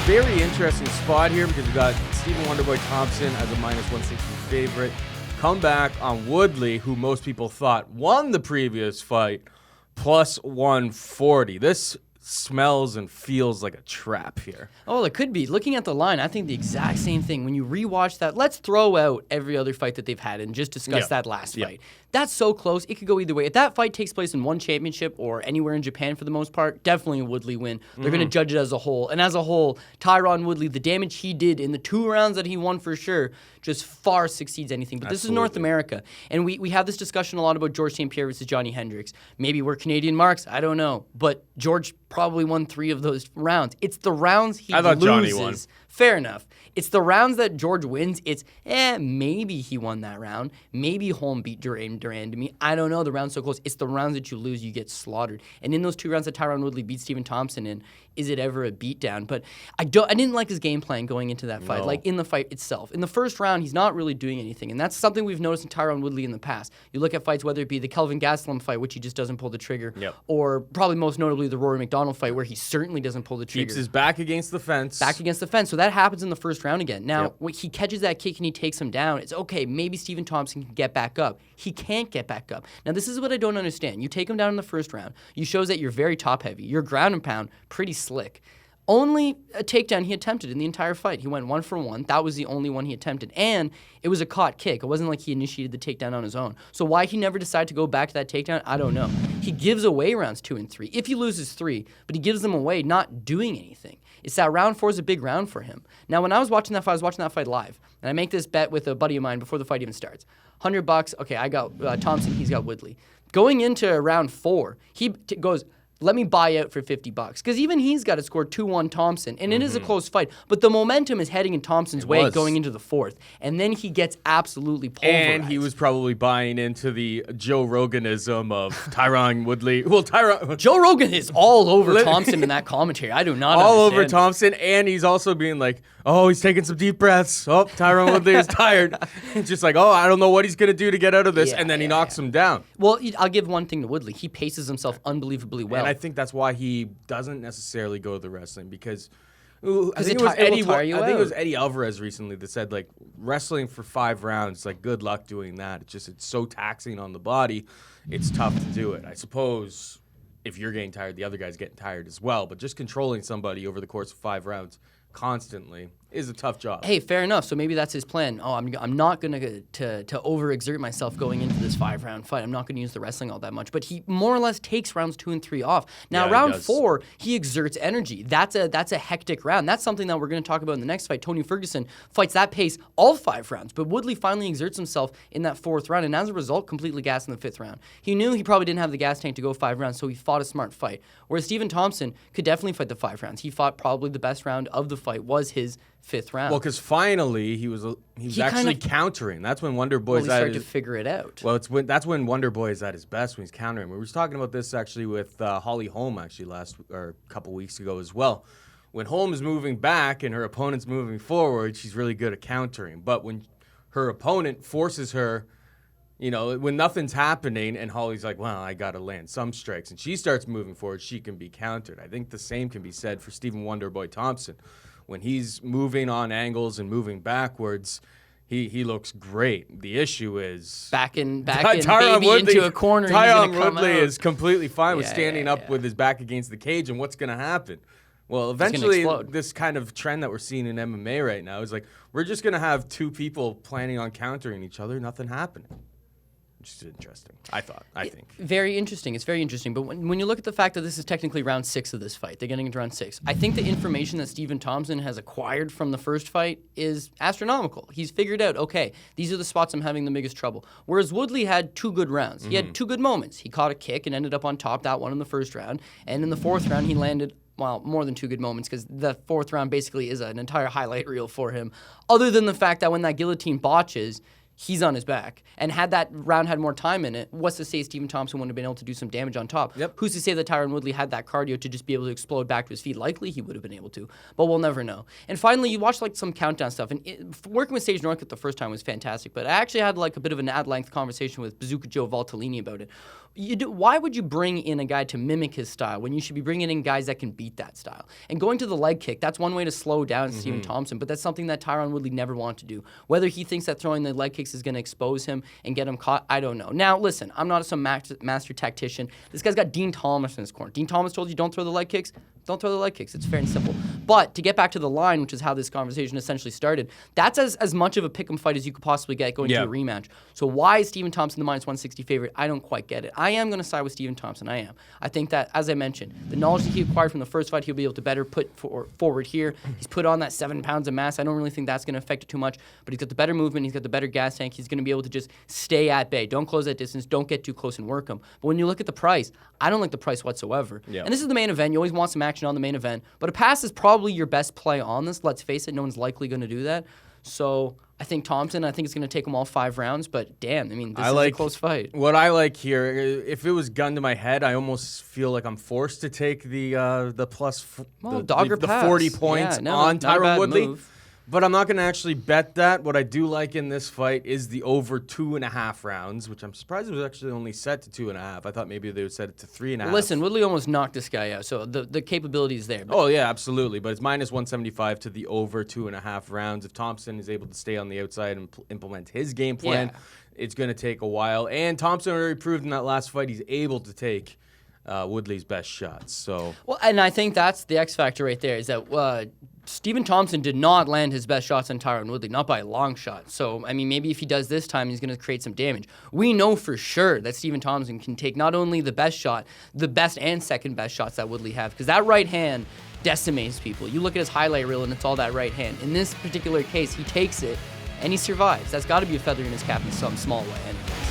very interesting spot here because we got Stephen Wonderboy Thompson as a minus 160 favorite. Come back on Woodley, who most people thought won the previous fight, plus 140. This smells and feels like a trap here. Oh, it could be. Looking at the line, I think the exact same thing. When you rewatch that, let's throw out every other fight that they've had and just discuss that last fight. That's so close. It could go either way. If that fight takes place in one championship or anywhere in Japan for the most part, definitely a Woodley win. They're going to judge it as a whole. And as a whole, Tyron Woodley, the damage he did in the 2 rounds that he won for sure, just far succeeds anything. But this is North America. And we have this discussion a lot about George St. Pierre versus Johnny Hendricks. Maybe we're Canadian marks. I don't know. But George probably won 3 of those rounds. It's the rounds he loses. Johnny won. Fair enough. It's the rounds that George wins. It's, maybe he won that round. Maybe Holm beat Duran to me. I don't know. The round's so close. It's the rounds that you lose, you get slaughtered. And in those 2 rounds that Tyron Woodley beat Stephen Thompson in, is it ever a beatdown? But I didn't like his game plan going into that fight, like in the fight itself. In the first round, he's not really doing anything. And that's something we've noticed in Tyron Woodley in the past. You look at fights, whether it be the Kelvin Gastelum fight, which he just doesn't pull the trigger, or probably most notably the Rory McDonald fight, where he certainly doesn't pull the trigger. Keeps his back against the fence. So that happens in the first round again. Now, when he catches that kick and he takes him down, it's okay, maybe Stephen Thompson can get back up. He can't get back up. Now, this is what I don't understand. You take him down in the first round. You shows that you're very top-heavy. You're ground and pound, pretty slick. Only a takedown he attempted in the entire fight. He went 1 for 1. That was the only one he attempted. And it was a caught kick. It wasn't like he initiated the takedown on his own. So why he never decided to go back to that takedown, I don't know. He gives away rounds 2 and 3. If he loses 3, but he gives them away not doing anything. It's that round 4 is a big round for him. Now, when I was watching that fight live. And I make this bet with a buddy of mine before the fight even starts. $100, okay, I got Thompson, he's got Woodley. Going into round 4, he goes, let me buy out for $50. Because even he's got to score 2-1 Thompson. And it is a close fight. But the momentum is heading in Thompson's way going into the 4th. And then he gets absolutely pulverized. And he was probably buying into the Joe Roganism of Tyron Woodley. Joe Rogan is all over Thompson in that commentary. I do not all understand over Thompson. And he's also being like, oh, he's taking some deep breaths. Oh, Tyron Woodley is tired. It's just like, oh, I don't know what he's going to do to get out of this. And then he knocks him down. Well, I'll give one thing to Woodley. He paces himself unbelievably well. And I think that's why he doesn't necessarily go to the wrestling because I think it was Eddie Alvarez recently that said like wrestling for 5 rounds, like good luck doing that. It's so taxing on the body. It's tough to do it. I suppose if you're getting tired, the other guy's getting tired as well. But just controlling somebody over the course of 5 rounds constantly is a tough job. Hey, fair enough. So maybe that's his plan. Oh, I'm not going to overexert myself going into this 5-round fight. I'm not going to use the wrestling all that much. But he more or less takes rounds 2 and 3 off. Now, round 4, he exerts energy. That's a hectic round. That's something that we're going to talk about in the next fight. Tony Ferguson fights that pace all 5 rounds. But Woodley finally exerts himself in that 4th round, and as a result, completely gassed in the 5th round. He knew he probably didn't have the gas tank to go 5 rounds, so he fought a smart fight. Whereas Stephen Thompson could definitely fight the 5 rounds. He fought probably the best round of the fight was his 5th round. Well, because finally he was actually countering. That's when Wonder Boy's started to figure it out. Well, that's when Wonder Boy is at his best, when he's countering. We were talking about this actually with Holly Holm actually a couple weeks ago as well. When Holm is moving back and her opponent's moving forward, she's really good at countering. But when her opponent forces her, when nothing's happening and Holly's like, well, I got to land some strikes, and she starts moving forward, she can be countered. I think the same can be said for Stephen Wonderboy Thompson. When he's moving on angles and moving backwards, he looks great. The issue is backing into a corner. Tyron Woodley is completely fine with standing up with his back against the cage, and what's going to happen? Well, eventually, this kind of trend that we're seeing in MMA right now is like we're just going to have 2 people planning on countering each other, nothing happening. Which is interesting, I think. Very interesting. It's very interesting. But when you look at the fact that this is technically round 6 of this fight, they're getting into round 6. I think the information that Stephen Thompson has acquired from the first fight is astronomical. He's figured out, okay, these are the spots I'm having the biggest trouble. Whereas Woodley had 2 good rounds. He had 2 good moments. He caught a kick and ended up on top, that one in the first round. And in the 4th round, he landed more than 2 good moments because the 4th round basically is an entire highlight reel for him. Other than the fact that when that guillotine botches, he's on his back. And had that round had more time in it, what's to say Stephen Thompson wouldn't have been able to do some damage on top? Yep. Who's to say that Tyron Woodley had that cardio to just be able to explode back to his feet? Likely he would have been able to, but we'll never know. And finally, you watch some countdown stuff. And working with Sage Northcutt the first time was fantastic, but I actually had a bit of an ad-length conversation with Bazooka Joe Valtellini about it. Why would you bring in a guy to mimic his style when you should be bringing in guys that can beat that style? And going to the leg kick, that's one way to slow down Stephen Thompson, but that's something that Tyron Woodley never wanted to do. Whether he thinks that throwing the leg kicks is going to expose him and get him caught, I don't know. Now, listen, I'm not some master tactician. This guy's got Dean Thomas in his corner. Dean Thomas told you don't throw the leg kicks. Don't throw the leg kicks. It's fair and simple. But to get back to the line, which is how this conversation essentially started, that's as much of a pick'em fight as you could possibly get going to a rematch. So why is Stephen Thompson the minus 160 favorite? I don't quite get it. I am going to side with Stephen Thompson. I am. I think that, as I mentioned, the knowledge that he acquired from the first fight, he'll be able to better put forward here. He's put on that 7 pounds of mass. I don't really think that's going to affect it too much, but he's got the better movement. He's got the better gas tank. He's going to be able to just stay at bay. Don't close that distance. Don't get too close and work him. But when you look at the price, I don't like the price whatsoever. And this is the main event. You always want some action on the main event. But a pass is probably your best play on this. Let's face it, no one's likely going to do that. So I think Thompson, I think it's going to take him all 5 rounds. But damn, I mean, this is a close fight. What I like here, if it was gun to my head, I almost feel like I'm forced to take the plus the 40 points on Tyron Woodley. Move. But I'm not going to actually bet that. What I do like in this fight is the over 2.5 rounds, which I'm surprised it was actually only set to 2.5. I thought maybe they would set it to 3.5. Listen, Woodley almost knocked this guy out, so the capability is there. Oh, yeah, absolutely. But it's minus 175 to the over 2.5 rounds. If Thompson is able to stay on the outside and implement his game plan, it's going to take a while. And Thompson already proved in that last fight he's able to take Woodley's best shots. So well, and I think that's the X factor right there is that Stephen Thompson did not land his best shots on Tyron Woodley, not by a long shot. So, I mean, maybe if he does this time, he's going to create some damage. We know for sure that Stephen Thompson can take not only the best shot, the best and second best shots that Woodley have, because that right hand decimates people. You look at his highlight reel, and it's all that right hand. In this particular case, he takes it, and he survives. That's got to be a feather in his cap in some small way. Anyway.